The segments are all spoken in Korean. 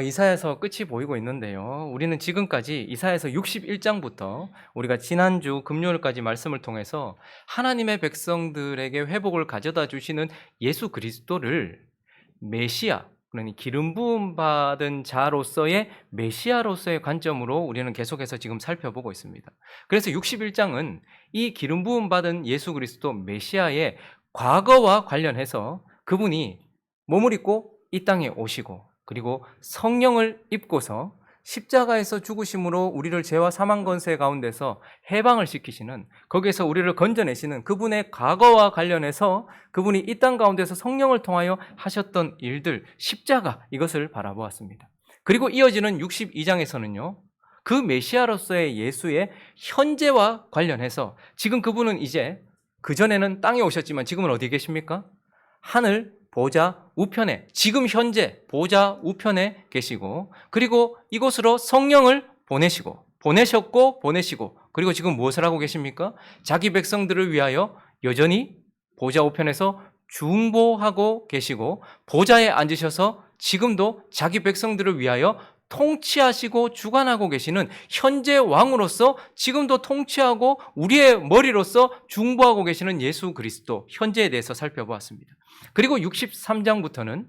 이사야서 끝이 보이고 있는데요. 우리는 지금까지 이사야서 61장부터 우리가 지난주 금요일까지 말씀을 통해서 하나님의 백성들에게 회복을 가져다 주시는 예수 그리스도를 메시아, 그러니 기름 부음 받은 자로서의 메시아로서의 관점으로 우리는 계속해서 지금 살펴보고 있습니다. 그래서 61장은 이 기름 부음 받은 예수 그리스도 메시아의 과거와 관련해서 그분이 몸을 입고 이 땅에 오시고 그리고 성령을 입고서 십자가에서 죽으심으로 우리를 죄와 사망 권세 가운데서 해방을 시키시는, 거기에서 우리를 건져내시는 그분의 과거와 관련해서 그분이 이 땅 가운데서 성령을 통하여 하셨던 일들, 십자가, 이것을 바라보았습니다. 그리고 이어지는 62장에서는요 그 메시아로서의 예수의 현재와 관련해서 지금 그분은 이제, 그전에는 땅에 오셨지만 지금은 어디 계십니까? 하늘 보좌 우편에, 지금 현재 보좌 우편에 계시고, 그리고 이곳으로 성령을 보내시고, 그리고 지금 무엇을 하고 계십니까? 자기 백성들을 위하여 여전히 보좌 우편에서 중보하고 계시고, 보좌에 앉으셔서 지금도 자기 백성들을 위하여 통치하시고 주관하고 계시는 현재 왕으로서 지금도 통치하고 우리의 머리로서 중보하고 계시는 예수 그리스도, 현재에 대해서 살펴보았습니다. 그리고 63장부터는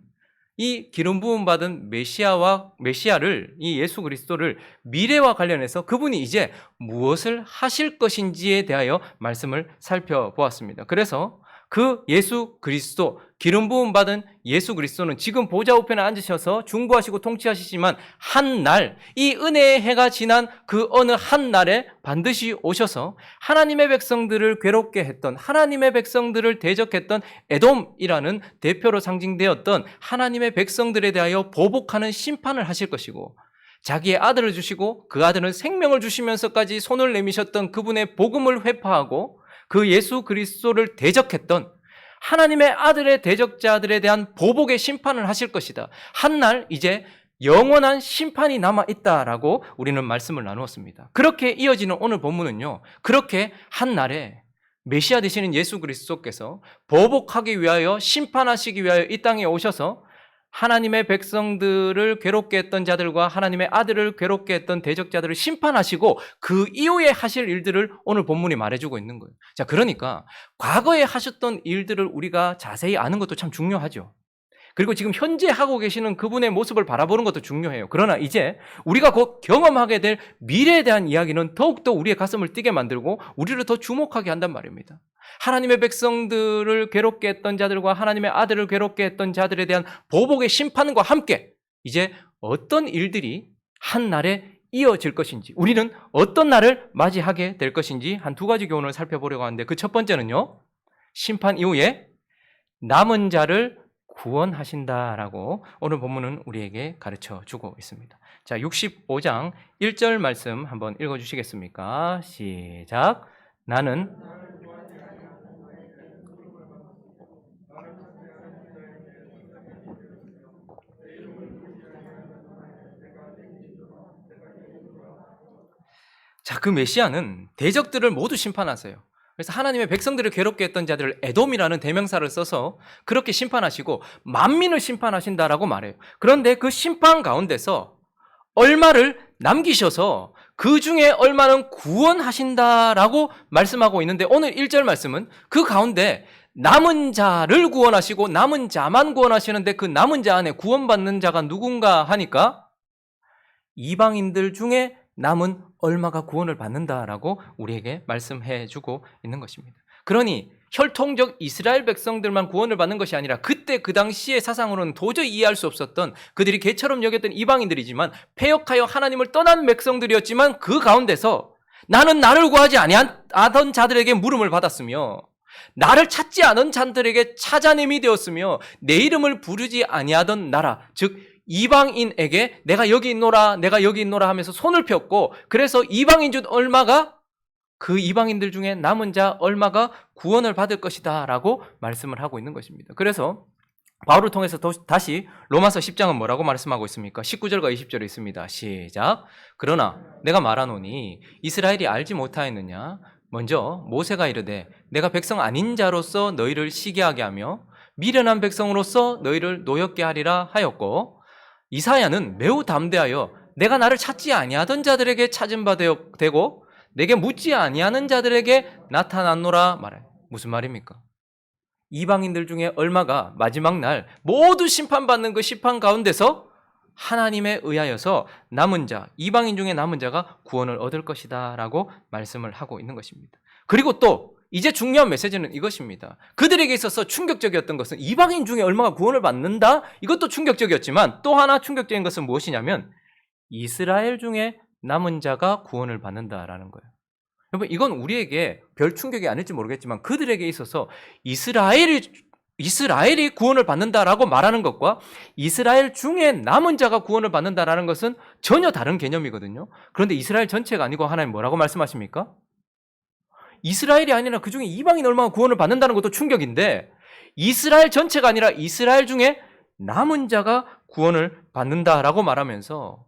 이 기름 부음 받은 메시아를, 이 예수 그리스도를 미래와 관련해서 그분이 이제 무엇을 하실 것인지에 대하여 말씀을 살펴보았습니다. 그래서 그 예수 그리스도, 기름 부음 받은 예수 그리스도는 지금 보좌 우편에 앉으셔서 중보하시고 통치하시지만 한 날, 이 은혜의 해가 지난 그 어느 한 날에 반드시 오셔서 하나님의 백성들을 괴롭게 했던, 하나님의 백성들을 대적했던 에돔이라는 대표로 상징되었던 하나님의 백성들에 대하여 보복하는 심판을 하실 것이고, 자기의 아들을 주시고 그 아들은 생명을 주시면서까지 손을 내미셨던 그분의 복음을 회파하고 그 예수 그리스도를 대적했던 하나님의 아들의 대적자들에 대한 보복의 심판을 하실 것이다. 한날 이제 영원한 심판이 남아있다라고 우리는 말씀을 나누었습니다. 그렇게 이어지는 오늘 본문은요, 그렇게 한날에 메시아 되시는 예수 그리스도께서 보복하기 위하여, 심판하시기 위하여 이 땅에 오셔서 하나님의 백성들을 괴롭게 했던 자들과 하나님의 아들을 괴롭게 했던 대적자들을 심판하시고 그 이후에 하실 일들을 오늘 본문이 말해주고 있는 거예요. 자, 그러니까 과거에 하셨던 일들을 우리가 자세히 아는 것도 참 중요하죠. 그리고 지금 현재 하고 계시는 그분의 모습을 바라보는 것도 중요해요. 그러나 이제 우리가 곧 경험하게 될 미래에 대한 이야기는 더욱더 우리의 가슴을 뛰게 만들고 우리를 더 주목하게 한단 말입니다. 하나님의 백성들을 괴롭게 했던 자들과 하나님의 아들을 괴롭게 했던 자들에 대한 보복의 심판과 함께 이제 어떤 일들이 한 날에 이어질 것인지, 우리는 어떤 날을 맞이하게 될 것인지 한 두 가지 교훈을 살펴보려고 하는데, 그 첫 번째는요, 심판 이후에 남은 자를 구원하신다라고 오늘 본문은 우리에게 가르쳐 주고 있습니다. 자, 65장 1절 말씀 한번 읽어주시겠습니까? 시작. 나는 자, 그 메시아는 대적들을 모두 심판하세요. 그래서 하나님의 백성들을 괴롭게 했던 자들을 에돔이라는 대명사를 써서 그렇게 심판하시고 만민을 심판하신다라고 말해요. 그런데 그 심판 가운데서 얼마를 남기셔서 그 중에 얼마는 구원하신다라고 말씀하고 있는데, 오늘 1절 말씀은 그 가운데 남은 자를 구원하시고 남은 자만 구원하시는데, 그 남은 자 안에 구원받는 자가 누군가 하니까 이방인들 중에 남은 얼마가 구원을 받는다라고 우리에게 말씀해 주고 있는 것입니다. 그러니 혈통적 이스라엘 백성들만 구원을 받는 것이 아니라 그때 그 당시의 사상으로는 도저히 이해할 수 없었던, 그들이 개처럼 여겼던 이방인들이지만 패역하여 하나님을 떠난 백성들이었지만 그 가운데서 나는 나를 구하지 아니하던 자들에게 물음을 받았으며 나를 찾지 않은 자들에게 찾아냄이 되었으며 내 이름을 부르지 아니하던 나라, 즉 이방인에게 내가 여기 있노라 하면서 손을 폈고, 그래서 이방인 중 얼마가, 그 이방인들 중에 남은 자 얼마가 구원을 받을 것이다 라고 말씀을 하고 있는 것입니다. 그래서 바울을 통해서 다시 로마서 10장은 뭐라고 말씀하고 있습니까? 19절과 20절에 있습니다. 시작. 그러나 내가 말하노니 이스라엘이 알지 못하였느냐? 먼저 모세가 이르되 내가 백성 아닌 자로서 너희를 시기하게 하며 미련한 백성으로서 너희를 노엽게 하리라 하였고, 이사야는 매우 담대하여 내가 나를 찾지 아니하던 자들에게 찾은 바 되고 내게 묻지 아니하는 자들에게 나타났노라 말해. 무슨 말입니까? 이방인들 중에 얼마가 마지막 날 모두 심판받는 그 심판 가운데서 하나님에 의하여서 남은 자, 이방인 중에 남은 자가 구원을 얻을 것이다 라고 말씀을 하고 있는 것입니다. 그리고 또 이제 중요한 메시지는 이것입니다. 그들에게 있어서 충격적이었던 것은 이방인 중에 얼마가 구원을 받는다? 이것도 충격적이었지만 또 하나 충격적인 것은 무엇이냐면 이스라엘 중에 남은 자가 구원을 받는다라는 거예요. 여러분, 이건 우리에게 별 충격이 아닐지 모르겠지만 그들에게 있어서 이스라엘이 구원을 받는다라고 말하는 것과 이스라엘 중에 남은 자가 구원을 받는다라는 것은 전혀 다른 개념이거든요. 그런데 이스라엘 전체가 아니고 하나님 뭐라고 말씀하십니까? 이스라엘이 아니라 그 중에 이방인 얼마가 구원을 받는다는 것도 충격인데 이스라엘 전체가 아니라 이스라엘 중에 남은 자가 구원을 받는다라고 말하면서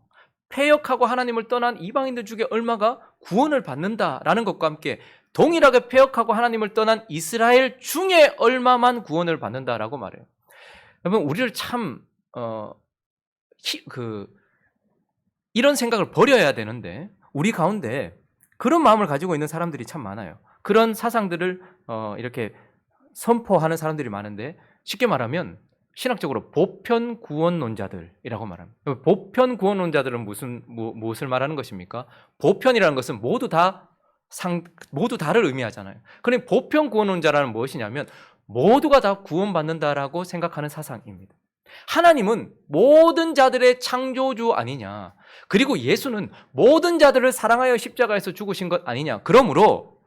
패역하고 하나님을 떠난 이방인들 중에 얼마가 구원을 받는다라는 것과 함께 동일하게 패역하고 하나님을 떠난 이스라엘 중에 얼마만 구원을 받는다라고 말해요. 여러분, 우리를 참 이런 생각을 버려야 되는데 우리 가운데 그런 마음을 가지고 있는 사람들이 참 많아요. 그런 사상들을 이렇게 선포하는 사람들이 많은데 쉽게 말하면 신학적으로 보편 구원론자들이라고 말합니다. 보편 구원론자들은 무엇을 말하는 것입니까? 보편이라는 것은 모두 다를 의미하잖아요. 그러니 보편 구원론자라는 무엇이냐면 모두가 다 구원받는다라고 생각하는 사상입니다. 하나님은 모든 자들의 창조주 아니냐. 그리고 예수는 모든 자들을 사랑하여 십자가에서 죽으신 것 아니냐. 그러므로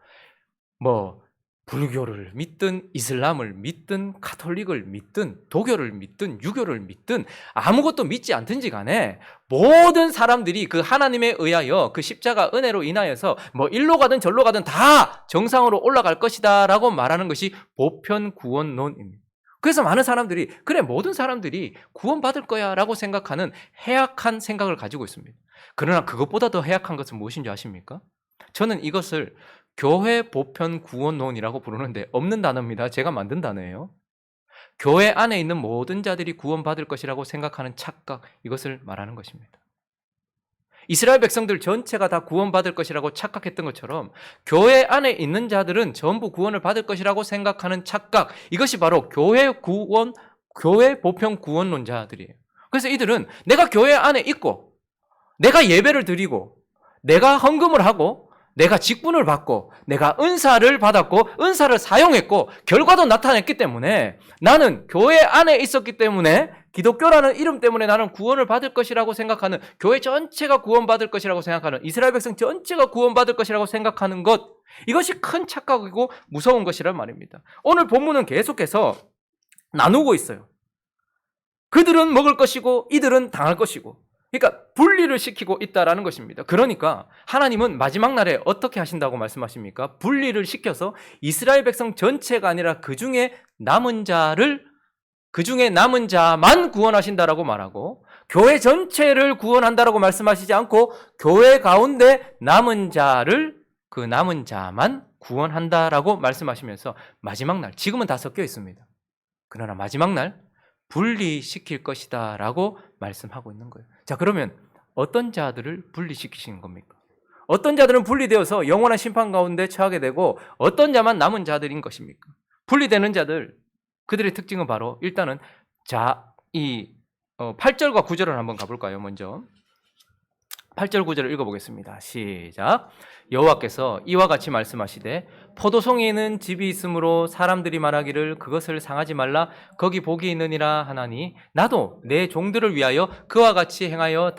불교를 믿든 이슬람을 믿든 카톨릭을 믿든 도교를 믿든 유교를 믿든 아무것도 믿지 않든지 간에 모든 사람들이 그 하나님에 의하여 그 십자가 은혜로 인하여서 일로 가든 절로 가든 다 정상으로 올라갈 것이다 라고 말하는 것이 보편 구원론입니다. 그래서 많은 사람들이 그래 모든 사람들이 구원받을 거야 라고 생각하는 해악한 생각을 가지고 있습니다. 그러나 그것보다 더 해악한 것은 무엇인지 아십니까? 저는 이것을 교회 보편 구원론이라고 부르는데 없는 단어입니다. 제가 만든 단어예요. 교회 안에 있는 모든 자들이 구원받을 것이라고 생각하는 착각, 이것을 말하는 것입니다. 이스라엘 백성들 전체가 다 구원받을 것이라고 착각했던 것처럼 교회 안에 있는 자들은 전부 구원을 받을 것이라고 생각하는 착각, 이것이 바로 교회 보편 구원론자들이에요. 그래서 이들은 내가 교회 안에 있고 내가 예배를 드리고 내가 헌금을 하고 내가 직분을 받고 내가 은사를 받았고 은사를 사용했고 결과도 나타냈기 때문에 나는 교회 안에 있었기 때문에 기독교라는 이름 때문에 나는 구원을 받을 것이라고 생각하는, 교회 전체가 구원받을 것이라고 생각하는, 이스라엘 백성 전체가 구원받을 것이라고 생각하는 것, 이것이 큰 착각이고 무서운 것이란 말입니다. 오늘 본문은 계속해서 나누고 있어요. 그들은 먹을 것이고 이들은 당할 것이고, 그러니까 분리를 시키고 있다라는 것입니다. 그러니까 하나님은 마지막 날에 어떻게 하신다고 말씀하십니까? 분리를 시켜서 이스라엘 백성 전체가 아니라 그 중에 남은 자만 구원하신다라고 말하고, 교회 전체를 구원한다라고 말씀하시지 않고 교회 가운데 남은 자만 구원한다라고 말씀하시면서 마지막 날, 지금은 다 섞여 있습니다. 그러나 마지막 날 분리시킬 것이다 라고 말씀하고 있는 거예요. 자, 그러면 어떤 자들을 분리시키시는 겁니까? 어떤 자들은 분리되어서 영원한 심판 가운데 처하게 되고 어떤 자만 남은 자들인 것입니까? 분리되는 자들, 그들의 특징은 바로 일단은 8절과 9절을 한번 가볼까요? 먼저 8절 9절을 읽어보겠습니다. 시작. 여호와께서 이와 같이 말씀하시되 포도송이에는 집이 있으므로 사람들이 말하기를 그것을 상하지 말라, 거기 복이 있느니라 하나니 나도 내 종들을 위하여 그와 같이 행하여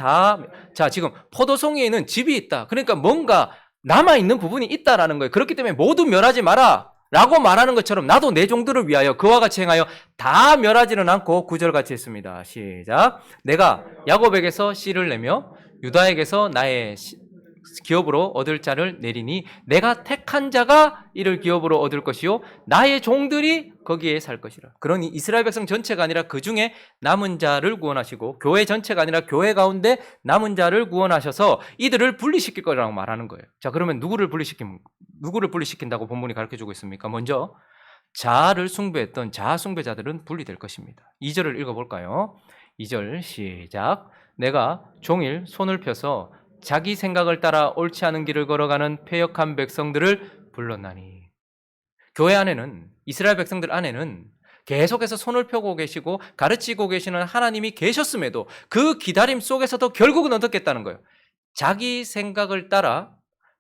지금 포도송이에는 집이 있다. 그러니까 뭔가 남아있는 부분이 있다라는 거예요. 그렇기 때문에 모두 멸하지 마라 라고 말하는 것처럼 나도 내 종들을 위하여 그와 같이 행하여 다 멸하지는 않고 9절 같이 했습니다. 시작. 내가 야곱에게서 씨를 내며 유다에게서 나의 기업으로 얻을 자를 내리니 내가 택한 자가 이를 기업으로 얻을 것이요 나의 종들이 거기에 살 것이라. 그러니 이스라엘 백성 전체가 아니라 그 중에 남은 자를 구원하시고 교회 전체가 아니라 교회 가운데 남은 자를 구원하셔서 이들을 분리시킬 거라고 말하는 거예요. 자, 그러면 누구를 분리시킨다고 본문이 가르쳐주고 있습니까? 먼저 자아를 숭배했던 자아 숭배자들은 분리될 것입니다. 2절을 읽어볼까요? 2절 시작. 내가 종일 손을 펴서 자기 생각을 따라 옳지 않은 길을 걸어가는 패역한 백성들을 불렀나니. 교회 안에는, 이스라엘 백성들 안에는 계속해서 손을 펴고 계시고 가르치고 계시는 하나님이 계셨음에도 그 기다림 속에서도 결국은 어떻겠다는 거예요. 자기 생각을 따라,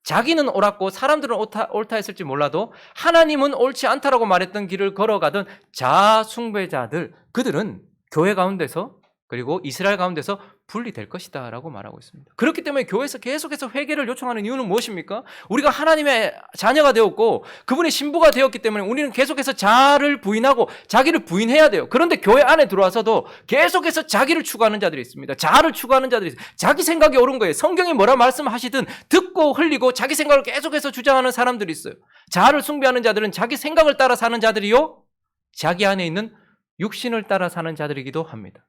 자기는 옳았고 사람들은 옳다 했을지 몰라도 하나님은 옳지 않다라고 말했던 길을 걸어가던 자아숭배자들, 그들은 교회 가운데서 그리고 이스라엘 가운데서 분리될 것이다 라고 말하고 있습니다. 그렇기 때문에 교회에서 계속해서 회개를 요청하는 이유는 무엇입니까? 우리가 하나님의 자녀가 되었고 그분의 신부가 되었기 때문에 우리는 계속해서 자아를 부인하고 자기를 부인해야 돼요. 그런데 교회 안에 들어와서도 계속해서 자기를 추구하는 자들이 있습니다. 자아를 추구하는 자들이 있어요. 자기 생각이 옳은 거예요. 성경이 뭐라 말씀하시든 듣고 흘리고 자기 생각을 계속해서 주장하는 사람들이 있어요. 자아를 숭배하는 자들은 자기 생각을 따라 사는 자들이요, 자기 안에 있는 육신을 따라 사는 자들이기도 합니다.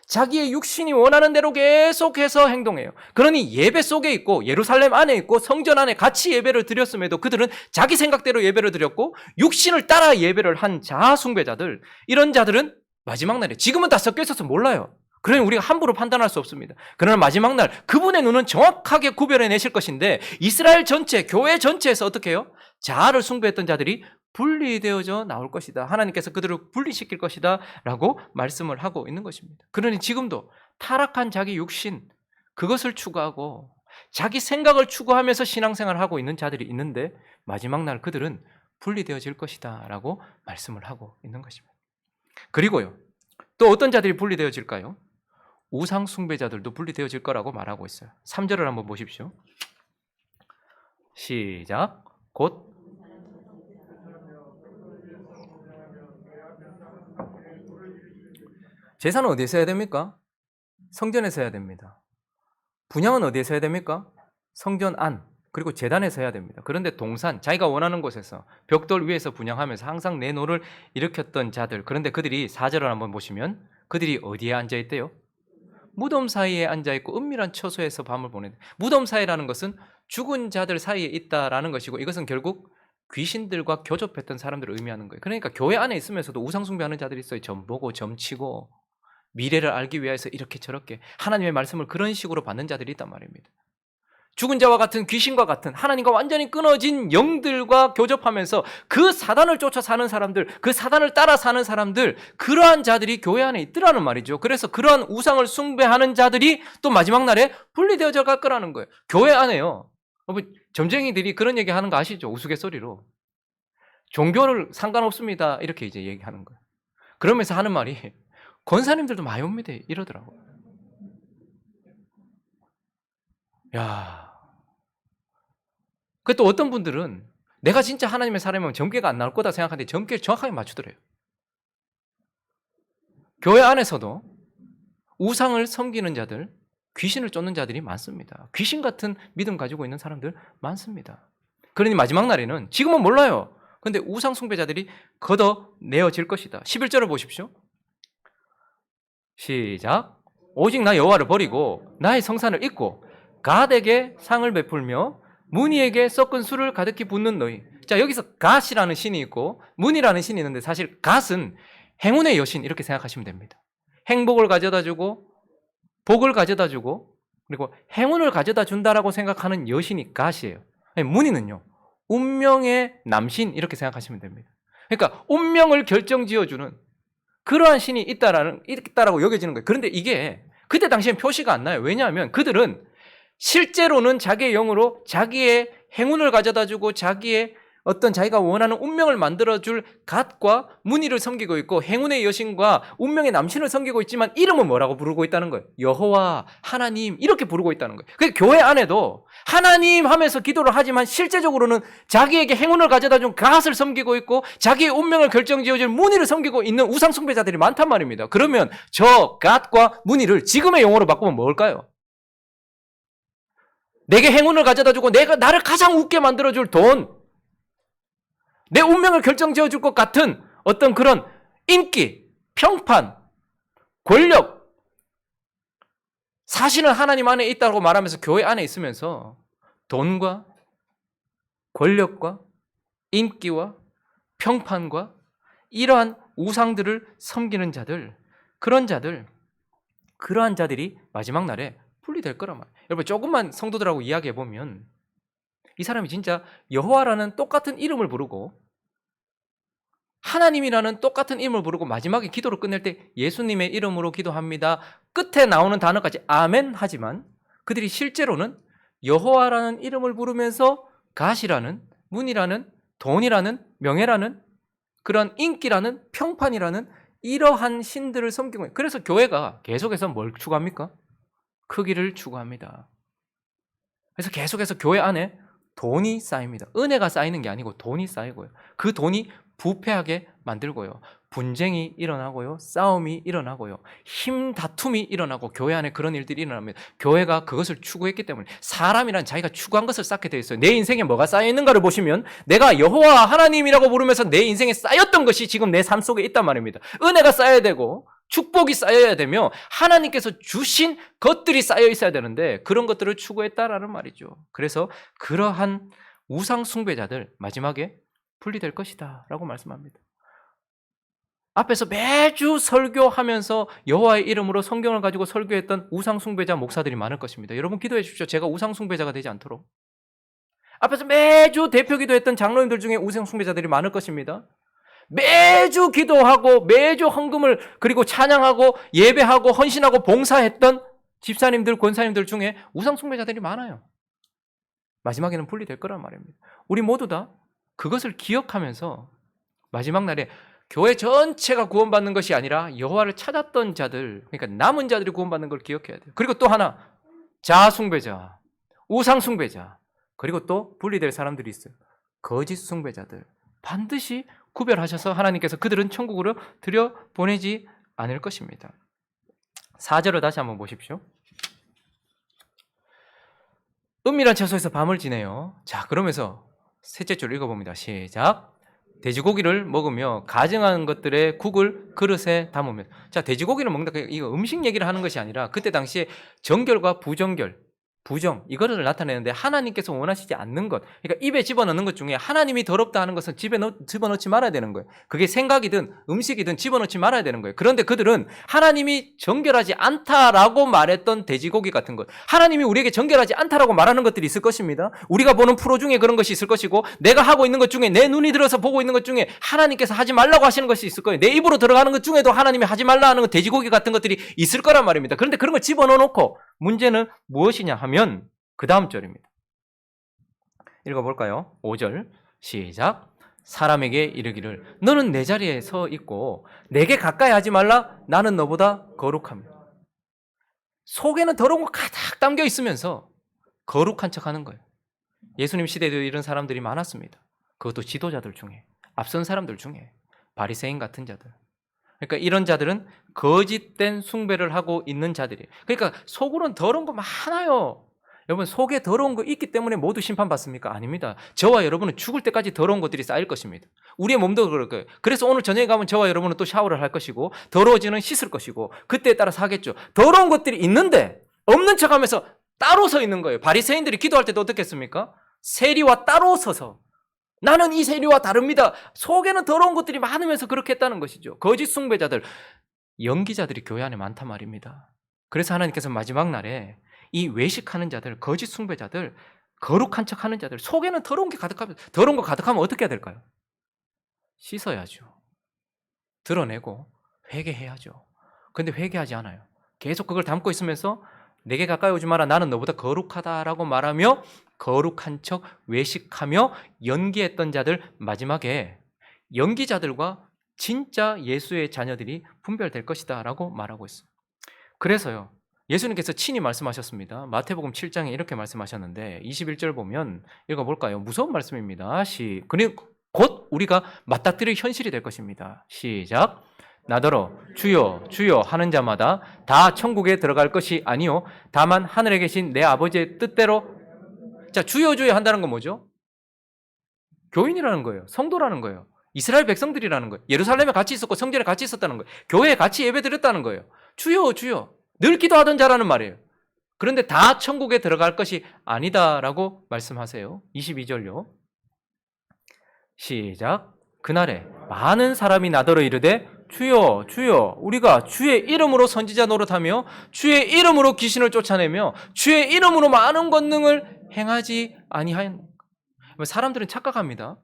자기의 육신이 원하는 대로 계속해서 행동해요. 그러니 예배 속에 있고 예루살렘 안에 있고 성전 안에 같이 예배를 드렸음에도 그들은 자기 생각대로 예배를 드렸고 육신을 따라 예배를 한 자아숭배자들, 이런 자들은 마지막 날에, 지금은 다 섞여 있어서 몰라요. 그러니 우리가 함부로 판단할 수 없습니다. 그러나 마지막 날 그분의 눈은 정확하게 구별해내실 것인데 이스라엘 전체, 교회 전체에서 어떻게 해요? 자아를 숭배했던 자들이 분리되어져 나올 것이다. 하나님께서 그들을 분리시킬 것이다 라고 말씀을 하고 있는 것입니다. 그러니 지금도 타락한 자기 육신, 그것을 추구하고 자기 생각을 추구하면서 신앙생활을 하고 있는 자들이 있는데 마지막 날 그들은 분리되어질 것이다 라고 말씀을 하고 있는 것입니다. 그리고요, 또 어떤 자들이 분리되어질까요? 우상 숭배자들도 분리되어질 거라고 말하고 있어요. 3절을 한번 보십시오. 시작. 곧 제사는 어디에서 해야 됩니까? 성전에서 해야 됩니다. 분향은 어디에서 해야 됩니까? 성전 안, 그리고 제단에서 해야 됩니다. 그런데 동산, 자기가 원하는 곳에서 벽돌 위에서 분향하면서 항상 내노를 일으켰던 자들, 그런데 그들이 4절을 한번 보시면 그들이 어디에 앉아있대요? 무덤 사이에 앉아있고 은밀한 처소에서 밤을 보낸다. 무덤 사이라는 것은 죽은 자들 사이에 있다라는 것이고 이것은 결국 귀신들과 교접했던 사람들을 의미하는 거예요. 그러니까 교회 안에 있으면서도 우상숭배하는 자들이 있어요. 점 보고 점 치고 미래를 알기 위해서 이렇게 저렇게 하나님의 말씀을 그런 식으로 받는 자들이 있단 말입니다. 죽은 자와 같은, 귀신과 같은, 하나님과 완전히 끊어진 영들과 교접하면서 그 사단을 쫓아 사는 사람들, 그 사단을 따라 사는 사람들, 그러한 자들이 교회 안에 있더라는 말이죠. 그래서 그러한 우상을 숭배하는 자들이 또 마지막 날에 분리되어져 갈 거라는 거예요. 교회 안에요, 점쟁이들이 그런 얘기 하는 거 아시죠? 우스갯소리로. 종교를 상관없습니다 이렇게 이제 얘기하는 거예요. 그러면서 하는 말이 권사님들도 많이 옵니다 이러더라고요. 야, 그 또 어떤 분들은 내가 진짜 하나님의 사람이면 점괘가 안 나올 거다 생각하는데 점괘를 정확하게 맞추더래요. 교회 안에서도 우상을 섬기는 자들, 귀신을 쫓는 자들이 많습니다. 귀신 같은 믿음 가지고 있는 사람들 많습니다. 그러니 마지막 날에는, 지금은 몰라요, 그런데 우상 숭배자들이 걷어내어질 것이다. 11절을 보십시오. 시작. 오직 나 여호와를 버리고 나의 성산을 잊고 갓에게 상을 베풀며 문이에게 섞은 술을 가득히 붓는 너희. 자, 여기서 갓이라는 신이 있고 문이라는 신이 있는데 사실 갓은 행운의 여신 이렇게 생각하시면 됩니다. 행복을 가져다 주고 복을 가져다 주고 그리고 행운을 가져다 준다라고 생각하는 여신이 갓이에요. 문이는요, 운명의 남신 이렇게 생각하시면 됩니다. 그러니까 운명을 결정지어주는 그러한 신이 있다라고 여겨지는 거예요. 그런데 이게 그때 당시엔 표시가 안 나요. 왜냐하면 그들은 실제로는 자기의 영으로 자기의 행운을 가져다 주고 자기의 어떤 자기가 원하는 운명을 만들어줄 갓과 문의를 섬기고 있고 행운의 여신과 운명의 남신을 섬기고 있지만 이름은 뭐라고 부르고 있다는 거예요? 여호와, 하나님 이렇게 부르고 있다는 거예요. 그러니까 교회 안에도 하나님 하면서 기도를 하지만 실제적으로는 자기에게 행운을 가져다 준 갓을 섬기고 있고 자기의 운명을 결정지어줄 문의를 섬기고 있는 우상 숭배자들이 많단 말입니다. 그러면 저 갓과 문의를 지금의 용어로 바꾸면 뭘까요? 내게 행운을 가져다 주고 나를 가장 웃게 만들어줄 돈, 내 운명을 결정지어줄 것 같은 어떤 그런 인기, 평판, 권력, 사실은 하나님 안에 있다고 말하면서 교회 안에 있으면서 돈과 권력과 인기와 평판과 이러한 우상들을 섬기는 자들, 그런 자들, 그러한 자들이 마지막 날에 분리될 거란 말이에요. 여러분 조금만 성도들하고 이야기해 보면 이 사람이 진짜 여호와라는 똑같은 이름을 부르고 하나님이라는 똑같은 이름을 부르고 마지막에 기도를 끝낼 때 예수님의 이름으로 기도합니다. 끝에 나오는 단어까지 아멘 하지만 그들이 실제로는 여호와라는 이름을 부르면서 갓이라는, 문이라는, 돈이라는, 명예라는, 그런 인기라는, 평판이라는 이러한 신들을 섬기고 있는. 그래서 교회가 계속해서 뭘 추구합니까? 크기를 추구합니다. 그래서 계속해서 교회 안에 돈이 쌓입니다. 은혜가 쌓이는 게 아니고 돈이 쌓이고요. 그 돈이 부패하게 만들고요. 분쟁이 일어나고요. 싸움이 일어나고요. 힘 다툼이 일어나고 교회 안에 그런 일들이 일어납니다. 교회가 그것을 추구했기 때문에 사람이란 자기가 추구한 것을 쌓게 되어 있어요. 내 인생에 뭐가 쌓여 있는가를 보시면 내가 여호와 하나님이라고 부르면서 내 인생에 쌓였던 것이 지금 내 삶 속에 있단 말입니다. 은혜가 쌓여야 되고 축복이 쌓여야 되며 하나님께서 주신 것들이 쌓여 있어야 되는데 그런 것들을 추구했다라는 말이죠. 그래서 그러한 우상 숭배자들 마지막에 분리될 것이다 라고 말씀합니다. 앞에서 매주 설교하면서 여호와의 이름으로 성경을 가지고 설교했던 우상 숭배자 목사들이 많을 것입니다. 여러분 기도해 주십시오. 제가 우상 숭배자가 되지 않도록. 앞에서 매주 대표 기도했던 장로님들 중에 우상 숭배자들이 많을 것입니다. 매주 기도하고 매주 헌금을 그리고 찬양하고 예배하고 헌신하고 봉사했던 집사님들, 권사님들 중에 우상 숭배자들이 많아요. 마지막에는 분리될 거란 말입니다. 우리 모두 다 그것을 기억하면서 마지막 날에 교회 전체가 구원받는 것이 아니라 여호와를 찾았던 자들, 그러니까 남은 자들이 구원받는 걸 기억해야 돼요. 그리고 또 하나, 자아숭배자, 우상숭배자, 그리고 또 분리될 사람들이 있어요. 거짓 숭배자들. 반드시 구별하셔서 하나님께서 그들은 천국으로 들여보내지 않을 것입니다. 4절을 다시 한번 보십시오. 은밀한 처소에서 밤을 지내요. 자, 그러면서 셋째 줄 읽어봅니다. 시작. 돼지고기를 먹으며 가증한 것들의 국을 그릇에 담으며. 자, 돼지고기를 먹는다. 이거 음식 얘기를 하는 것이 아니라 그때 당시에 정결과 부정결, 부정 이거를 나타내는데 하나님께서 원하시지 않는 것, 그러니까 입에 집어넣는 것 중에 하나님이 더럽다 하는 것은 집어넣지 말아야 되는 거예요. 그게 생각이든 음식이든 집어넣지 말아야 되는 거예요. 그런데 그들은 하나님이 정결하지 않다라고 말했던 돼지고기 같은 것, 하나님이 우리에게 정결하지 않다라고 말하는 것들이 있을 것입니다. 우리가 보는 프로 중에 그런 것이 있을 것이고 내가 하고 있는 것 중에 내 눈이 들어서 보고 있는 것 중에 하나님께서 하지 말라고 하시는 것이 있을 거예요. 내 입으로 들어가는 것 중에도 하나님이 하지 말라 하는 돼지고기 같은 것들이 있을 거란 말입니다. 그런데 그런 걸 집어넣어놓고 문제는 무엇이냐 하면 그 다음 절입니다. 읽어볼까요? 5절 시작. 사람에게 이르기를 너는 내 자리에 서 있고 내게 가까이 하지 말라. 나는 너보다 거룩함이라. 속에는 더러운 거 가득 담겨 있으면서 거룩한 척하는 거예요. 예수님 시대에도 이런 사람들이 많았습니다. 그것도 지도자들 중에, 앞선 사람들 중에, 바리새인 같은 자들. 그러니까 이런 자들은 거짓된 숭배를 하고 있는 자들이에요. 그러니까 속으로는 더러운 거 많아요. 여러분, 속에 더러운 거 있기 때문에 모두 심판받습니까? 아닙니다. 저와 여러분은 죽을 때까지 더러운 것들이 쌓일 것입니다. 우리의 몸도 그럴 거예요. 그래서 오늘 저녁에 가면 저와 여러분은 또 샤워를 할 것이고 더러워지는 씻을 것이고 그때에 따라서 하겠죠. 더러운 것들이 있는데 없는 척하면서 따로 서 있는 거예요. 바리새인들이 기도할 때도 어떻게 했습니까? 세리와 따로 서서 나는 이 세리와 다릅니다. 속에는 더러운 것들이 많으면서 그렇게 했다는 것이죠. 거짓 숭배자들, 연기자들이 교회 안에 많단 말입니다. 그래서 하나님께서 마지막 날에 이 외식하는 자들, 거짓 숭배자들, 거룩한 척하는 자들, 속에는 더러운 게 가득하면, 더러운 거 가득하면 어떻게 해야 될까요? 씻어야죠. 드러내고 회개해야죠. 그런데 회개하지 않아요. 계속 그걸 담고 있으면서 내게 가까이 오지 마라. 나는 너보다 거룩하다라고 말하며 거룩한 척 외식하며 연기했던 자들, 마지막에 연기자들과 진짜 예수의 자녀들이 분별될 것이다 라고 말하고 있어요. 그래서요, 예수님께서 친히 말씀하셨습니다. 마태복음 7장에 이렇게 말씀하셨는데 21절 보면 읽어볼까요? 무서운 말씀입니다. 그리고 곧 우리가 맞닥뜨릴 현실이 될 것입니다. 시작. 나더러 주여 주여 하는 자마다 다 천국에 들어갈 것이 아니요 다만 하늘에 계신 내 아버지의 뜻대로. 자, 주여 주여 한다는 건 뭐죠? 교인이라는 거예요. 성도라는 거예요. 이스라엘 백성들이라는 거예요. 예루살렘에 같이 있었고 성전에 같이 있었다는 거예요. 교회에 같이 예배드렸다는 거예요. 주여 주여 늘 기도하던 자라는 말이에요. 그런데 다 천국에 들어갈 것이 아니다라고 말씀하세요. 22절요. 시작. 그날에 많은 사람이 나더러 이르되 주여, 주여, 우리가 주의 이름으로 선지자 노릇하며 주의 이름으로 귀신을 쫓아내며 주의 이름으로 많은 권능을 행하지 아니하였나? 사람들은 착각합니다.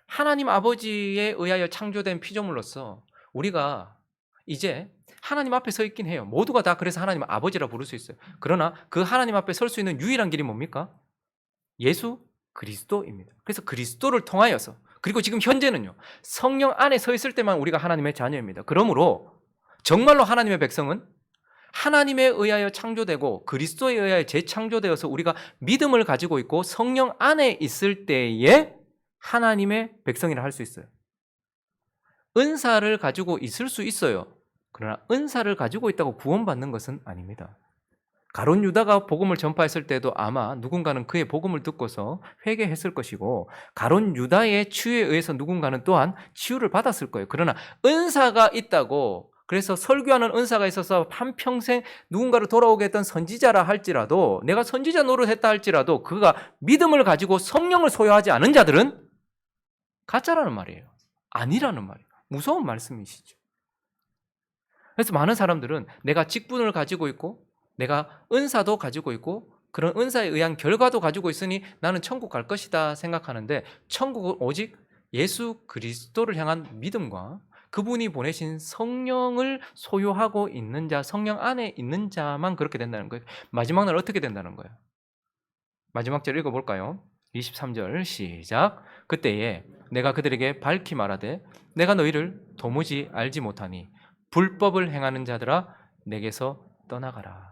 하나님 아버지에 의하여 창조된 피조물로서 우리가 이제 하나님 앞에 서 있긴 해요. 모두가 다 그래서 하나님 아버지라 부를 수 있어요. 그러나 그 하나님 앞에 설 수 있는 유일한 길이 뭡니까? 예수 그리스도입니다. 그래서 그리스도를 통하여서, 그리고 지금 현재는요, 성령 안에 서 있을 때만 우리가 하나님의 자녀입니다. 그러므로 정말로 하나님의 백성은 하나님에 의하여 창조되고 그리스도에 의하여 재창조되어서 우리가 믿음을 가지고 있고 성령 안에 있을 때에 하나님의 백성이라 할 수 있어요. 은사를 가지고 있을 수 있어요. 그러나 은사를 가지고 있다고 구원받는 것은 아닙니다. 가룟 유다가 복음을 전파했을 때도 아마 누군가는 그의 복음을 듣고서 회개했을 것이고 가룟 유다의 치유에 의해서 누군가는 또한 치유를 받았을 거예요. 그러나 은사가 있다고, 그래서 설교하는 은사가 있어서 한평생 누군가를 돌아오게 했던 선지자라 할지라도, 내가 선지자 노릇했다 할지라도 그가 믿음을 가지고 성령을 소유하지 않은 자들은 가짜라는 말이에요. 아니라는 말이에요. 무서운 말씀이시죠. 그래서 많은 사람들은 내가 직분을 가지고 있고 내가 은사도 가지고 있고 그런 은사에 의한 결과도 가지고 있으니 나는 천국 갈 것이다 생각하는데, 천국은 오직 예수 그리스도를 향한 믿음과 그분이 보내신 성령을 소유하고 있는 자, 성령 안에 있는 자만 그렇게 된다는 거예요. 마지막 날 어떻게 된다는 거예요? 마지막 절 읽어볼까요? 23절 시작. 그때에 내가 그들에게 밝히 말하되 내가 너희를 도무지 알지 못하니 불법을 행하는 자들아 내게서 떠나가라.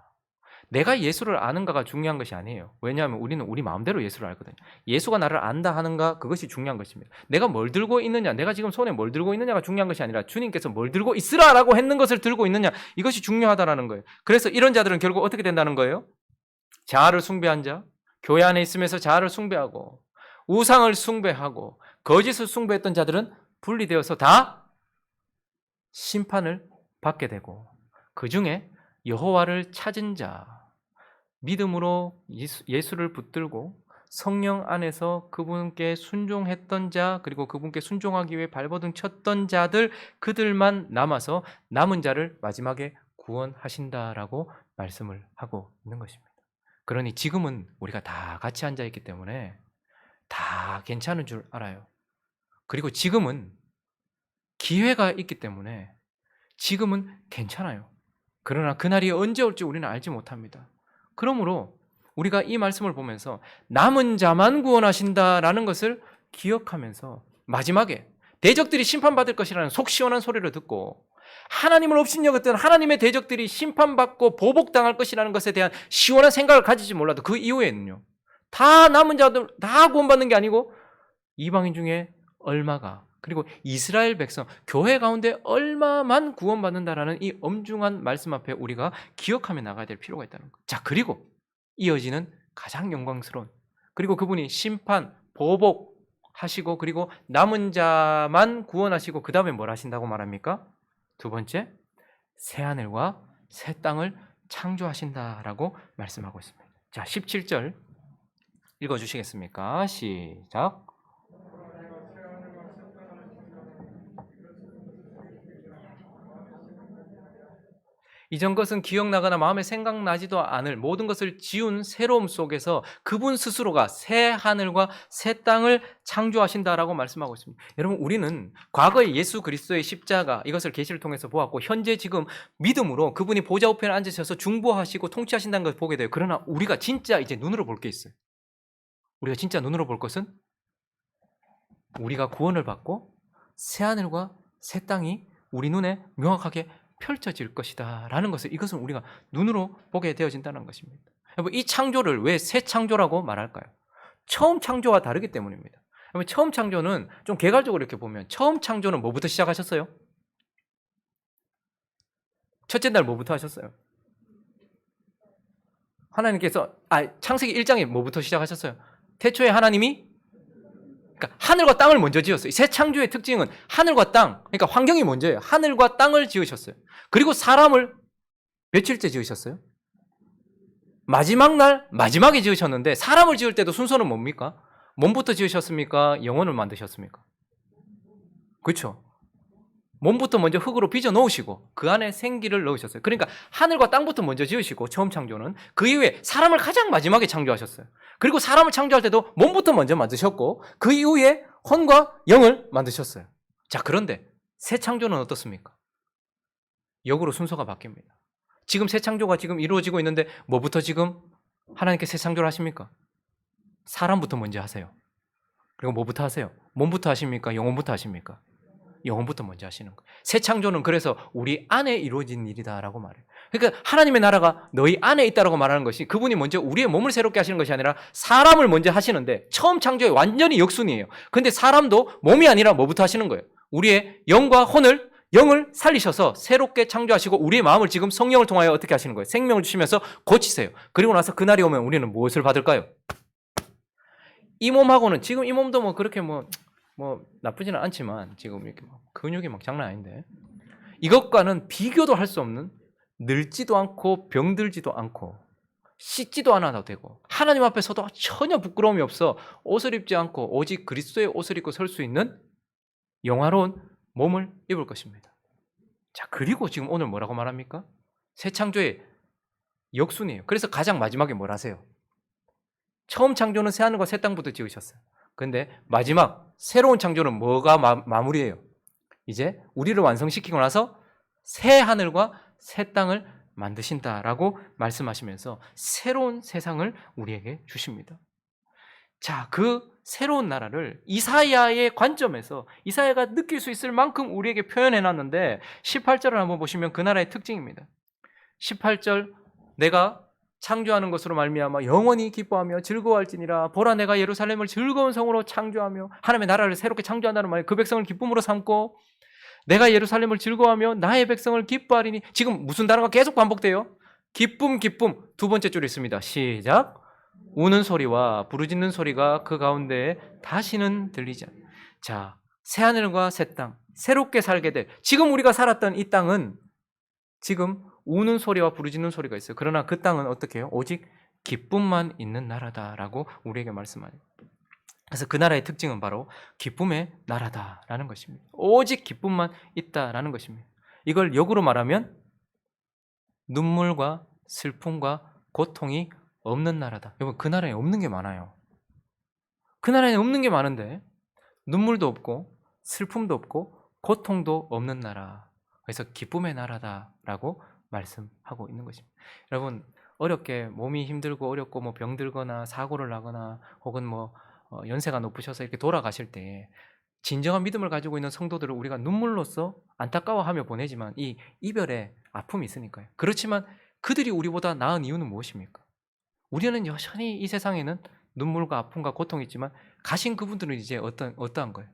내가 예수를 아는가가 중요한 것이 아니에요. 왜냐하면 우리는 우리 마음대로 예수를 알거든요. 예수가 나를 안다 하는가, 그것이 중요한 것입니다. 내가 뭘 들고 있느냐, 내가 지금 손에 뭘 들고 있느냐가 중요한 것이 아니라 주님께서 뭘 들고 있으라라고 했는 것을 들고 있느냐, 이것이 중요하다라는 거예요. 그래서 이런 자들은 결국 어떻게 된다는 거예요? 자아를 숭배한 자, 교회 안에 있으면서 자아를 숭배하고 우상을 숭배하고 거짓을 숭배했던 자들은 분리되어서 다 심판을 받게 되고, 그 중에 여호와를 찾은 자, 믿음으로 예수를 붙들고 성령 안에서 그분께 순종했던 자, 그리고 그분께 순종하기 위해 발버둥 쳤던 자들, 그들만 남아서 남은 자를 마지막에 구원하신다라고 말씀을 하고 있는 것입니다. 그러니 지금은 우리가 다 같이 앉아있기 때문에 다 괜찮은 줄 알아요. 그리고 지금은 기회가 있기 때문에 지금은 괜찮아요. 그러나 그날이 언제 올지 우리는 알지 못합니다. 그러므로 우리가 이 말씀을 보면서 남은 자만 구원하신다라는 것을 기억하면서 마지막에 대적들이 심판받을 것이라는 속 시원한 소리를 듣고 하나님을 업신여겼던 하나님의 대적들이 심판받고 보복당할 것이라는 것에 대한 시원한 생각을 가지지 몰라도 그 이후에는요, 다 남은 자들 다 구원받는 게 아니고 이방인 중에 얼마가, 그리고 이스라엘 백성, 교회 가운데 얼마만 구원받는다라는 이 엄중한 말씀 앞에 우리가 기억하며 나가야 될 필요가 있다는 것. 자, 그리고 이어지는 가장 영광스러운, 그리고 그분이 심판, 보복하시고 그리고 남은 자만 구원하시고 그 다음에 뭘 하신다고 말합니까? 두 번째, 새하늘과 새 땅을 창조하신다라고 말씀하고 있습니다. 자, 17절 읽어주시겠습니까? 시작. 이전 것은 기억나거나 마음에 생각나지도 않을 모든 것을 지운 새로움 속에서 그분 스스로가 새 하늘과 새 땅을 창조하신다라고 말씀하고 있습니다. 여러분, 우리는 과거의 예수 그리스도의 십자가, 이것을 계시를 통해서 보았고 현재 지금 믿음으로 그분이 보좌 우편에 앉으셔서 중보하시고 통치하신다는 것을 보게 돼요. 그러나 우리가 진짜 이제 눈으로 볼 게 있어요. 우리가 진짜 눈으로 볼 것은 우리가 구원을 받고 새 하늘과 새 땅이 우리 눈에 명확하게 펼쳐질 것이다 라는 것을, 이것은 우리가 눈으로 보게 되어진다는 것입니다. 여러분, 이 창조를 왜 새 창조라고 말할까요? 처음 창조와 다르기 때문입니다. 여러분, 처음 창조는 좀 개괄적으로 이렇게 보면 처음 창조는 뭐부터 시작하셨어요? 첫째 날 뭐부터 하셨어요? 하나님께서 창세기 1장에 뭐부터 시작하셨어요? 태초에 하나님이, 그러니까 하늘과 땅을 먼저 지었어요. 새 창조의 특징은 하늘과 땅, 그러니까 환경이 먼저예요. 하늘과 땅을 지으셨어요. 그리고 사람을 며칠째 지으셨어요? 마지막 날 마지막에 지으셨는데, 사람을 지을 때도 순서는 뭡니까? 몸부터 지으셨습니까? 영혼을 만드셨습니까? 그렇죠? 몸부터 먼저 흙으로 빚어 놓으시고 그 안에 생기를 넣으셨어요. 그러니까 하늘과 땅부터 먼저 지으시고 처음 창조는 그 이후에 사람을 가장 마지막에 창조하셨어요. 그리고 사람을 창조할 때도 몸부터 먼저 만드셨고 그 이후에 혼과 영을 만드셨어요. 자, 그런데 새 창조는 어떻습니까? 역으로 순서가 바뀝니다. 지금 새 창조가 지금 이루어지고 있는데 뭐부터 지금 하나님께 새 창조를 하십니까? 사람부터 먼저 하세요. 그리고 뭐부터 하세요? 몸부터 하십니까? 영혼부터 하십니까? 영혼부터 먼저 하시는 거예요. 새 창조는 그래서 우리 안에 이루어진 일이다라고 말해요. 그러니까 하나님의 나라가 너희 안에 있다라고 말하는 것이 그분이 먼저 우리의 몸을 새롭게 하시는 것이 아니라 사람을 먼저 하시는데 처음 창조에 완전히 역순이에요. 근데 사람도 몸이 아니라 뭐부터 하시는 거예요? 우리의 영과 영을 살리셔서 새롭게 창조하시고 우리의 마음을 지금 성령을 통하여 어떻게 하시는 거예요? 생명을 주시면서 고치세요. 그리고 나서 그날이 오면 우리는 무엇을 받을까요? 이 몸하고는 지금 이 몸도 뭐 그렇게 뭐 나쁘지는 않지만 지금 이렇게 근육이 막 장난 아닌데 이것과는 비교도 할 수 없는 늙지도 않고 병들지도 않고 씻지도 않아도 되고 하나님 앞에서도 전혀 부끄러움이 없어 옷을 입지 않고 오직 그리스도의 옷을 입고 설 수 있는 영화로운 몸을 입을 것입니다. 자, 그리고 지금 오늘 뭐라고 말합니까? 새 창조의 역순이에요. 그래서 가장 마지막에 뭘 하세요? 처음 창조는 새 하늘과 새 땅부터 지으셨어요. 근데 마지막 새로운 창조는 뭐가 마무리예요? 이제 우리를 완성시키고 나서 새 하늘과 새 땅을 만드신다라고 말씀하시면서 새로운 세상을 우리에게 주십니다. 자, 그 새로운 나라를 이사야의 관점에서 이사야가 느낄 수 있을 만큼 우리에게 표현해놨는데 18절을 한번 보시면 그 나라의 특징입니다. 18절 내가 창조하는 것으로 말미암아 영원히 기뻐하며 즐거워할지니라. 보라, 내가 예루살렘을 즐거운 성으로 창조하며 하나님의 나라를 새롭게 창조한다는 말이에요. 그 백성을 기쁨으로 삼고 내가 예루살렘을 즐거워하며 나의 백성을 기뻐하리니. 지금 무슨 단어가 계속 반복돼요? 기쁨, 기쁨. 두 번째 줄이 있습니다. 시작. 우는 소리와 부르짖는 소리가 그 가운데에 다시는 들리지 않아. 자, 새하늘과 새 땅, 새롭게 살게 될, 지금 우리가 살았던 이 땅은 지금 우는 소리와 부르짖는 소리가 있어요. 그러나 그 땅은 어떻게 해요? 오직 기쁨만 있는 나라다라고 우리에게 말씀하죠. 그래서 그 나라의 특징은 바로 기쁨의 나라다라는 것입니다. 오직 기쁨만 있다라는 것입니다. 이걸 역으로 말하면 눈물과 슬픔과 고통이 없는 나라다. 여러분, 그 나라에 없는 게 많아요. 그 나라에 없는 게 많은데 눈물도 없고 슬픔도 없고 고통도 없는 나라. 그래서 기쁨의 나라다라고 말씀하고 있는 것입니다. 여러분, 어렵게 몸이 힘들고 어렵고 뭐 병들거나 사고를 나거나 혹은 뭐 연세가 높으셔서 이렇게 돌아가실 때 진정한 믿음을 가지고 있는 성도들을 우리가 눈물로써 안타까워하며 보내지만 이 이별에 아픔이 있으니까요. 그렇지만 그들이 우리보다 나은 이유는 무엇입니까? 우리는 여전히 이 세상에는 눈물과 아픔과 고통이 있지만 가신 그분들은 이제 어떠한 거예요?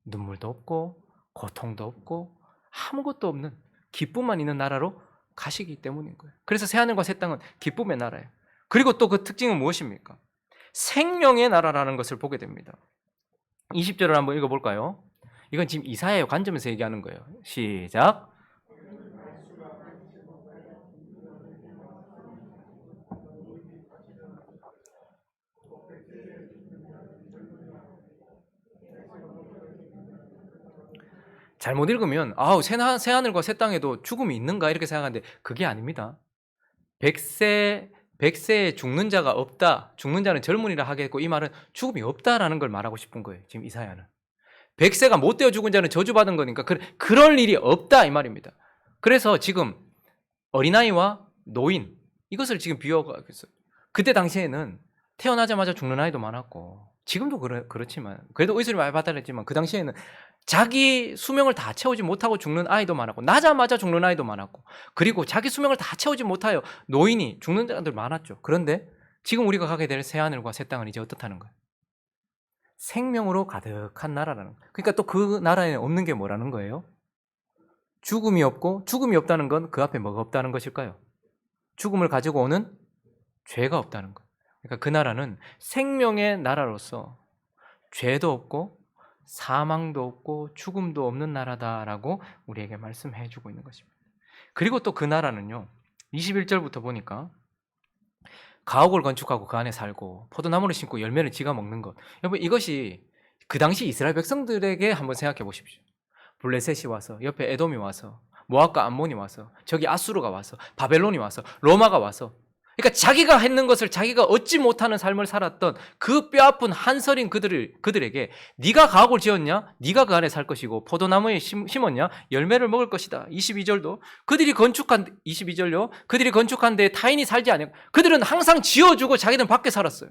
눈물도 없고 고통도 없고 아무것도 없는 기쁨만 있는 나라로 가시기 때문인 거예요. 그래서 새하늘과 새 땅은 기쁨의 나라예요. 그리고 또 그 특징은 무엇입니까? 생명의 나라라는 것을 보게 됩니다. 20절을 한번 읽어볼까요? 이건 지금 이사야의 관점에서 얘기하는 거예요. 시작. 잘못 읽으면 새 하늘과 새 땅에도 죽음이 있는가 이렇게 생각하는데 그게 아닙니다. 100세에 죽는 자가 없다. 죽는 자는 젊은이라 하겠고 이 말은 죽음이 없다라는 걸 말하고 싶은 거예요. 지금 이사야는. 100세가 못 되어 죽은 자는 저주받은 거니까 그럴 일이 없다 이 말입니다. 그래서 지금 어린아이와 노인 이것을 지금 비유하고 있어요. 그때 당시에는 태어나자마자 죽는 아이도 많았고 지금도 그렇지만 그래도 의술이 많이 발달했지만 그 당시에는 자기 수명을 다 채우지 못하고 죽는 아이도 많았고 나자마자 죽는 아이도 많았고 그리고 자기 수명을 다 채우지 못하여 노인이 죽는 자들 많았죠. 그런데 지금 우리가 가게 될 새하늘과 새 땅은 이제 어떻다는 거예요? 생명으로 가득한 나라라는 거예요. 그러니까 또 그 나라에 없는 게 뭐라는 거예요? 죽음이 없고 죽음이 없다는 건 그 앞에 뭐가 없다는 것일까요? 죽음을 가지고 오는 죄가 없다는 거예요. 그러니까 그 나라는 생명의 나라로서 죄도 없고 사망도 없고 죽음도 없는 나라다라고 우리에게 말씀해 주고 있는 것입니다. 그리고 또 그 나라는요. 21절부터 보니까 가옥을 건축하고 그 안에 살고 포도나무를 심고 열매를 지가 먹는 것. 여러분 이것이 그 당시 이스라엘 백성들에게 한번 생각해 보십시오. 블레셋이 와서, 옆에 에돔이 와서, 모압과 암몬이 와서, 저기 아수르가 와서, 바벨론이 와서, 로마가 와서, 그러니까 자기가 했는 것을 자기가 얻지 못하는 삶을 살았던 그 뼈아픈 한설인 그들에게 네가 가옥을 지었냐? 네가 그 안에 살 것이고 포도나무에 심었냐? 열매를 먹을 것이다. 22절도 그들이 건축한 22절요. 그들이 건축한 데에 타인이 살지 않고 그들은 항상 지어주고 자기들은 밖에 살았어요.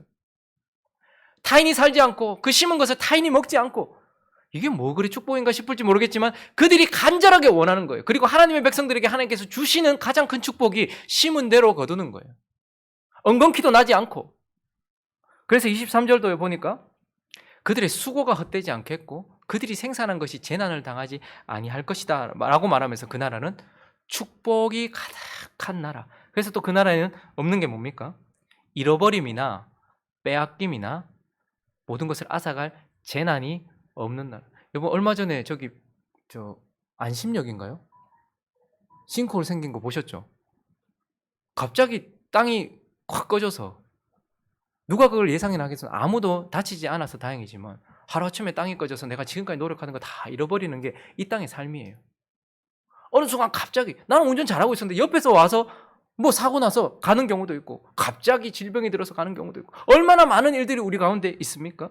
타인이 살지 않고 그 심은 것을 타인이 먹지 않고 이게 뭐 그리 축복인가 싶을지 모르겠지만 그들이 간절하게 원하는 거예요. 그리고 하나님의 백성들에게 하나님께서 주시는 가장 큰 축복이 심은 대로 거두는 거예요. 엉겅퀴도 나지 않고. 그래서 23절도에 보니까 그들의 수고가 헛되지 않겠고 그들이 생산한 것이 재난을 당하지 아니할 것이다 라고 말하면서 그 나라는 축복이 가득한 나라. 그래서 또 그 나라에는 없는 게 뭡니까? 잃어버림이나 빼앗김이나 모든 것을 앗아갈 재난이 없는 나라. 여러분 얼마 전에 저기 안심역인가요? 싱크홀 생긴 거 보셨죠? 갑자기 땅이 확 꺼져서 누가 그걸 예상이나 하겠어? 아무도 다치지 않아서 다행이지만 하루아침에 땅이 꺼져서 내가 지금까지 노력하는 거 다 잃어버리는 게 이 땅의 삶이에요. 어느 순간 갑자기 나는 운전 잘하고 있었는데 옆에서 와서 뭐 사고 나서 가는 경우도 있고 갑자기 질병이 들어서 가는 경우도 있고 얼마나 많은 일들이 우리 가운데 있습니까?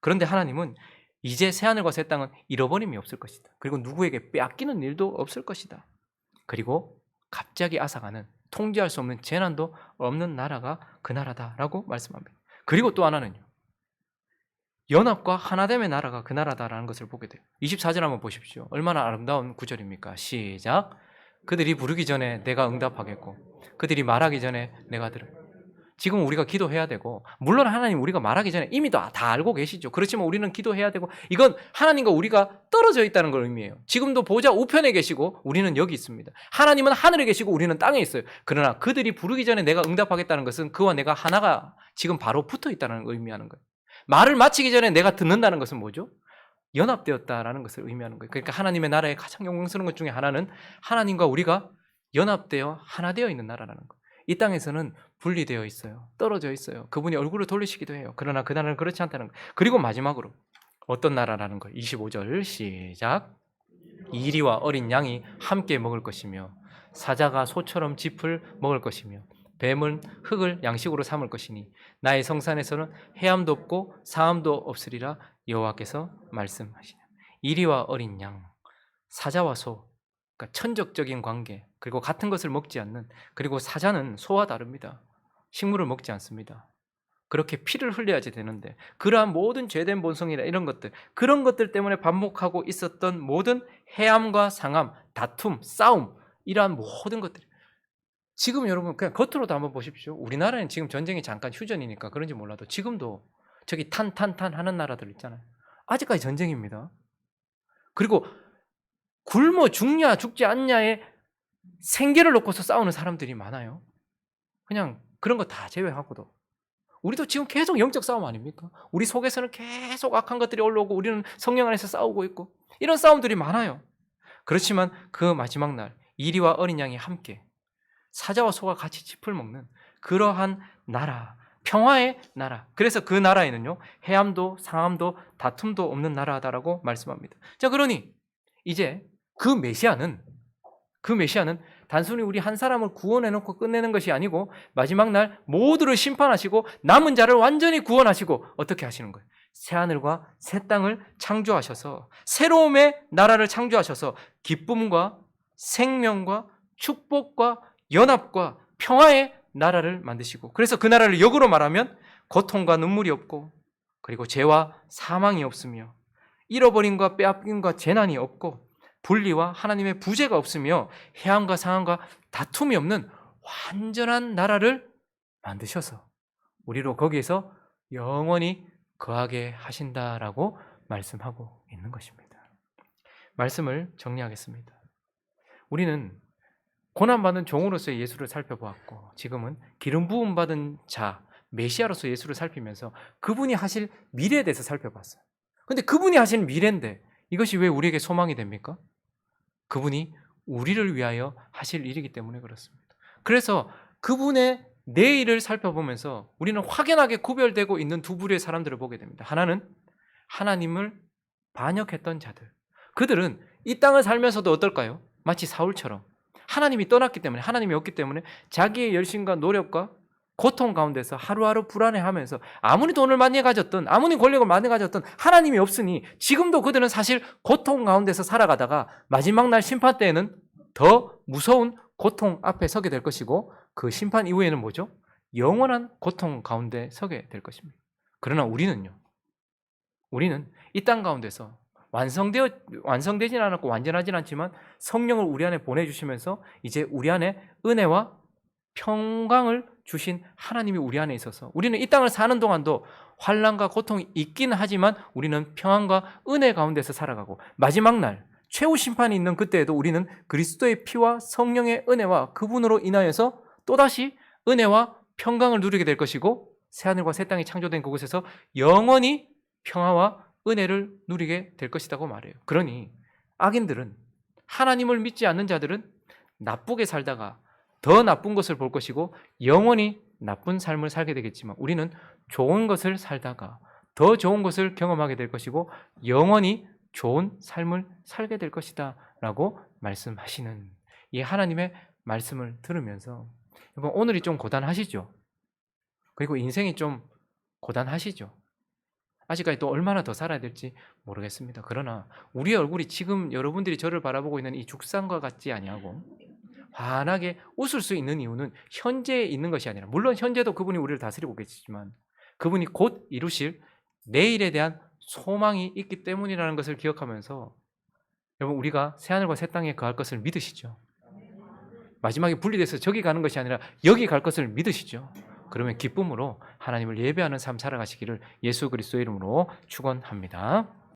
그런데 하나님은 이제 새하늘과 새 땅은 잃어버림이 없을 것이다. 그리고 누구에게 빼앗기는 일도 없을 것이다. 그리고 갑자기 앗아가는 통제할 수 없는 재난도 없는 나라가 그 나라다라고 말씀합니다. 그리고 또 하나는요. 연합과 하나됨의 나라가 그 나라다라는 것을 보게 돼요. 24절 한번 보십시오. 얼마나 아름다운 구절입니까? 시작. 그들이 부르기 전에 내가 응답하겠고 그들이 말하기 전에 내가 들어. 지금 우리가 기도해야 되고 물론 하나님 우리가 말하기 전에 이미 다 알고 계시죠. 그렇지만 우리는 기도해야 되고 이건 하나님과 우리가 떨어져 있다는 걸 의미해요. 지금도 보좌 우편에 계시고 우리는 여기 있습니다. 하나님은 하늘에 계시고 우리는 땅에 있어요. 그러나 그들이 부르기 전에 내가 응답하겠다는 것은 그와 내가 하나가 지금 바로 붙어 있다는 걸 의미하는 거예요. 말을 마치기 전에 내가 듣는다는 것은 뭐죠? 연합되었다라는 것을 의미하는 거예요. 그러니까 하나님의 나라의 가장 영광스러운 것 중에 하나는 하나님과 우리가 연합되어 하나 되어 있는 나라라는 거예요. 이 땅에서는 분리되어 있어요. 떨어져 있어요. 그분이 얼굴을 돌리시기도 해요. 그러나 그 나라는 그렇지 않다는 거예요. 그리고 마지막으로 어떤 나라라는 거예요. 25절 시작. 이리와 어린 양이 함께 먹을 것이며 사자가 소처럼 짚을 먹을 것이며 뱀은 흙을 양식으로 삼을 것이니 나의 성산에서는 해함도 없고 사함도 없으리라 여호와께서 말씀하시냐. 이리와 어린 양, 사자와 소, 그러니까 천적적인 관계, 그리고 같은 것을 먹지 않는, 그리고 사자는 소와 다릅니다. 식물을 먹지 않습니다. 그렇게 피를 흘려야지 되는데 그러한 모든 죄된 본성이나 이런 것들, 그런 것들 때문에 반복하고 있었던 모든 해함과 상함, 다툼, 싸움, 이러한 모든 것들이 지금 여러분 그냥 겉으로도 한번 보십시오. 우리나라는 지금 전쟁이 잠깐 휴전이니까 그런지 몰라도 지금도 저기 탄탄탄 하는 나라들 있잖아요. 아직까지 전쟁입니다. 그리고 굶어 죽냐 죽지 않냐에 생계를 놓고서 싸우는 사람들이 많아요. 그냥 그런 거 다 제외하고도 우리도 지금 계속 영적 싸움 아닙니까? 우리 속에서는 계속 악한 것들이 올라오고 우리는 성령 안에서 싸우고 있고 이런 싸움들이 많아요. 그렇지만 그 마지막 날 이리와 어린 양이 함께 사자와 소가 같이 짚을 먹는 그러한 나라, 평화의 나라. 그래서 그 나라에는요 해함도 상함도 다툼도 없는 나라다라고 말씀합니다. 자, 그러니 이제 그 메시아는 단순히 우리 한 사람을 구원해놓고 끝내는 것이 아니고 마지막 날 모두를 심판하시고 남은 자를 완전히 구원하시고 어떻게 하시는 거예요? 새하늘과 새 땅을 창조하셔서 새로움의 나라를 창조하셔서 기쁨과 생명과 축복과 연합과 평화의 나라를 만드시고, 그래서 그 나라를 역으로 말하면 고통과 눈물이 없고 그리고 죄와 사망이 없으며 잃어버림과 빼앗김과 재난이 없고 분리와 하나님의 부재가 없으며 해함과 상함과 다툼이 없는 완전한 나라를 만드셔서 우리로 거기에서 영원히 거하게 하신다라고 말씀하고 있는 것입니다. 말씀을 정리하겠습니다. 우리는 고난받은 종으로서의 예수를 살펴보았고 지금은 기름 부음 받은 자, 메시아로서 예수를 살피면서 그분이 하실 미래에 대해서 살펴봤어요. 그런데 그분이 하신 미래인데 이것이 왜 우리에게 소망이 됩니까? 그분이 우리를 위하여 하실 일이기 때문에 그렇습니다. 그래서 그분의 내일을 살펴보면서 우리는 확연하게 구별되고 있는 두 부류의 사람들을 보게 됩니다. 하나는 하나님을 반역했던 자들. 그들은 이 땅을 살면서도 어떨까요? 마치 사울처럼 하나님이 떠났기 때문에, 하나님이 없기 때문에 자기의 열심과 노력과 고통 가운데서 하루하루 불안해하면서 아무리 돈을 많이 가졌든 아무리 권력을 많이 가졌든 하나님이 없으니 지금도 그들은 사실 고통 가운데서 살아가다가 마지막 날 심판 때에는 더 무서운 고통 앞에 서게 될 것이고, 그 심판 이후에는 뭐죠? 영원한 고통 가운데 서게 될 것입니다. 그러나 우리는요, 우리는 이 땅 가운데서 완성되진 않았고 완전하진 않지만 성령을 우리 안에 보내주시면서 이제 우리 안에 은혜와 평강을 주신 하나님이 우리 안에 있어서 우리는 이 땅을 사는 동안도 환난과 고통이 있긴 하지만 우리는 평안과 은혜 가운데서 살아가고, 마지막 날 최후 심판이 있는 그때에도 우리는 그리스도의 피와 성령의 은혜와 그분으로 인하여서 또다시 은혜와 평강을 누리게 될 것이고, 새하늘과 새 땅이 창조된 그곳에서 영원히 평화와 은혜를 누리게 될 것이라고 말해요. 그러니 악인들은, 하나님을 믿지 않는 자들은 나쁘게 살다가 더 나쁜 것을 볼 것이고 영원히 나쁜 삶을 살게 되겠지만, 우리는 좋은 것을 살다가 더 좋은 것을 경험하게 될 것이고 영원히 좋은 삶을 살게 될 것이다 라고 말씀하시는 이 하나님의 말씀을 들으면서, 여러분, 오늘이 좀 고단하시죠? 그리고 인생이 좀 고단하시죠? 아직까지 또 얼마나 더 살아야 될지 모르겠습니다. 그러나 우리의 얼굴이 지금 여러분들이 저를 바라보고 있는 이 죽상과 같지 아니하고 환하게 웃을 수 있는 이유는 현재에 있는 것이 아니라, 물론 현재도 그분이 우리를 다스리고 계시지만 그분이 곧 이루실 내일에 대한 소망이 있기 때문이라는 것을 기억하면서, 여러분, 우리가 새하늘과 새 땅에 거할 것을 믿으시죠? 마지막에 분리돼서 저기 가는 것이 아니라 여기 갈 것을 믿으시죠? 그러면 기쁨으로 하나님을 예배하는 삶 살아가시기를 예수 그리스도의 이름으로 축원합니다.